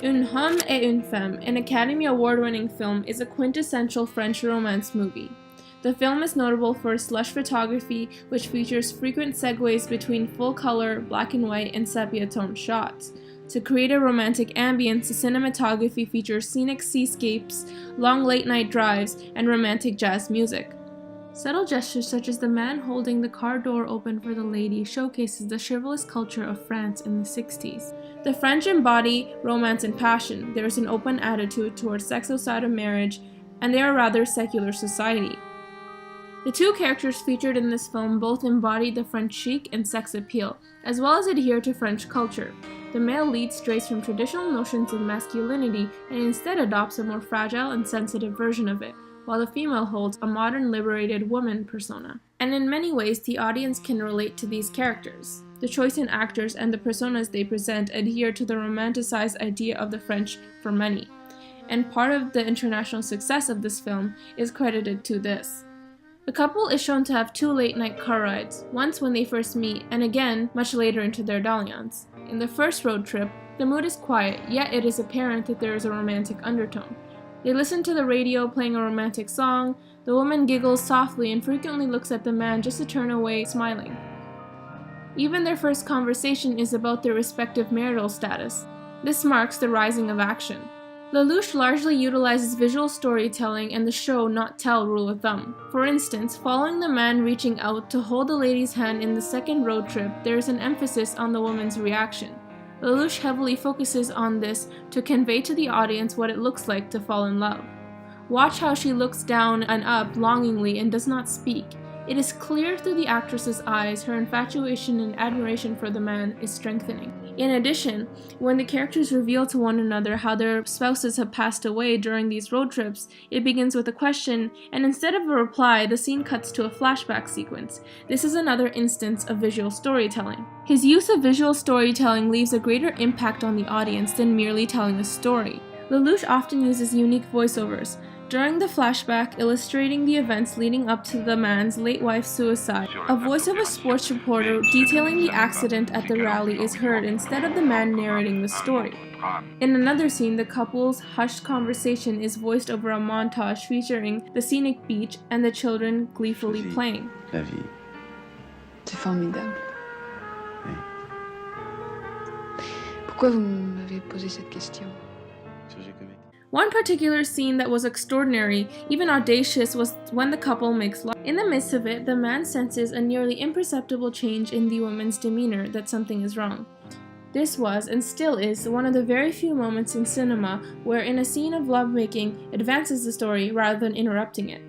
Un Homme et une Femme, an Academy Award-winning film, is a quintessential French romance movie. The film is notable for its lush photography, which features frequent segues between full-color, black and white, and sepia-toned shots. To create a romantic ambience, the cinematography features scenic seascapes, long late-night drives, and romantic jazz music. Subtle gestures such as the man holding the car door open for the lady showcases the chivalrous culture of France in the 60s. The French embody romance and passion. There is an open attitude towards sex outside of marriage, and they are a rather secular society. The two characters featured in this film both embody the French chic and sex appeal, as well as adhere to French culture. The male lead strays from traditional notions of masculinity and instead adopts a more fragile and sensitive version of it, while the female holds a modern liberated woman persona. And in many ways, the audience can relate to these characters. The choice in actors and the personas they present adhere to the romanticized idea of the French for money, and part of the international success of this film is credited to this. The couple is shown to have two late-night car rides, once when they first meet, and again much later into their dalliance. In the first road trip, the mood is quiet, yet it is apparent that there is a romantic undertone. They listen to the radio playing a romantic song, the woman giggles softly and frequently looks at the man just to turn away smiling. Even their first conversation is about their respective marital status. This marks the rising of action. Lelouch largely utilizes visual storytelling and the show-not-tell rule of thumb. For instance, following the man reaching out to hold the lady's hand in the second road trip, there is an emphasis on the woman's reaction. Lelouch heavily focuses on this to convey to the audience what it looks like to fall in love. Watch how she looks down and up longingly and does not speak. It is clear through the actress's eyes her infatuation and admiration for the man is strengthening. In addition, when the characters reveal to one another how their spouses have passed away during these road trips, it begins with a question, and instead of a reply, the scene cuts to a flashback sequence. This is another instance of visual storytelling. His use of visual storytelling leaves a greater impact on the audience than merely telling a story. Lelouch often uses unique voiceovers. During the flashback illustrating the events leading up to the man's late wife's suicide, a voice of a sports reporter detailing the accident at the rally is heard instead of the man narrating the story. In another scene, the couple's hushed conversation is voiced over a montage featuring the scenic beach and the children gleefully playing. La vie. C'est formidable. Oui. Pourquoi vous m'avez posé cette question? One particular scene that was extraordinary, even audacious, was when the couple makes love. In the midst of it, the man senses a nearly imperceptible change in the woman's demeanor, that something is wrong. This was, and still is, one of the very few moments in cinema where in a scene of lovemaking advances the story rather than interrupting it.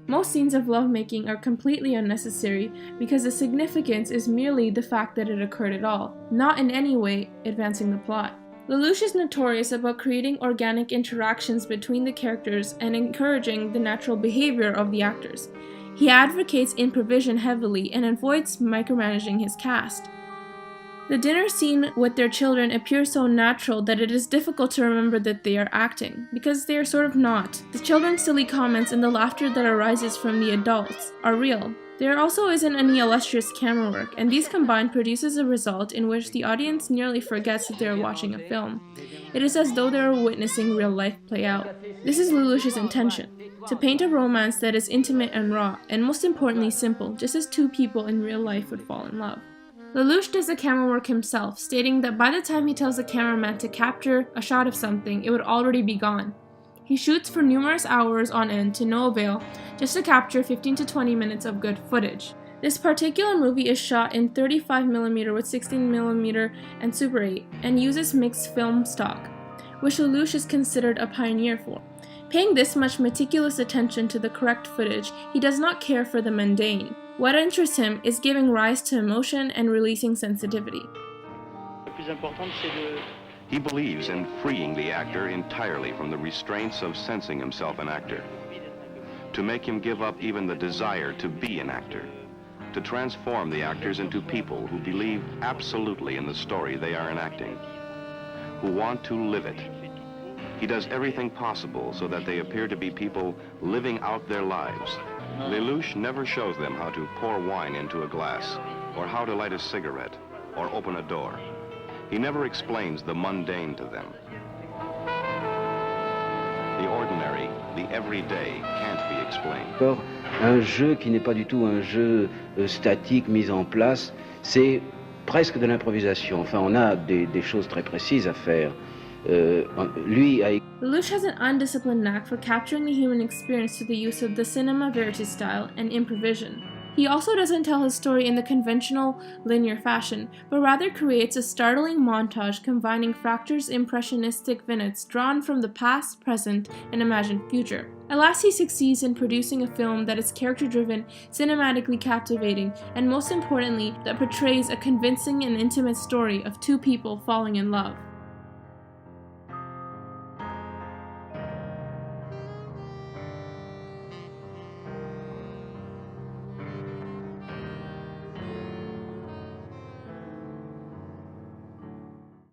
Most scenes of lovemaking are completely unnecessary because the significance is merely the fact that it occurred at all, not in any way advancing the plot. Lelouch is notorious about creating organic interactions between the characters and encouraging the natural behavior of the actors. He advocates improvisation heavily and avoids micromanaging his cast. The dinner scene with their children appears so natural that it is difficult to remember that they are acting, because they are sort of not. The children's silly comments and the laughter that arises from the adults are real. There also isn't any illustrious camera work, and these combined produces a result in which the audience nearly forgets that they are watching a film. It is as though they are witnessing real life play out. This is Lelouch's intention, to paint a romance that is intimate and raw, and most importantly simple, just as two people in real life would fall in love. Lelouch does the camera work himself, stating that by the time he tells the cameraman to capture a shot of something, it would already be gone. He shoots for numerous hours on end to no avail, just to capture 15 to 20 minutes of good footage. This particular movie is shot in 35mm with 16mm and Super 8, and uses mixed film stock, which Lelouch is considered a pioneer for. Paying this much meticulous attention to the correct footage, he does not care for the mundane. What interests him is giving rise to emotion and releasing sensitivity. He believes in freeing the actor entirely from the restraints of sensing himself an actor, to make him give up even the desire to be an actor, to transform the actors into people who believe absolutely in the story they are enacting, who want to live it. He does everything possible so that they appear to be people living out their lives. Lelouch never shows them how to pour wine into a glass, or how to light a cigarette, or open a door. He never explains the mundane to them. The ordinary, the everyday can't be explained. Or, un jeu qui n'est pas du tout un jeu statique mis en place, c'est presque de l'improvisation. Enfin, on a des choses très précises à faire. Lui a Lelouch has an undisciplined knack for capturing the human experience through the use of the cinema verite style and improvisation. He also doesn't tell his story in the conventional linear fashion, but rather creates a startling montage combining Frachter's impressionistic vignettes drawn from the past, present, and imagined future. At last he succeeds in producing a film that is character-driven, cinematically captivating, and most importantly, that portrays a convincing and intimate story of two people falling in love.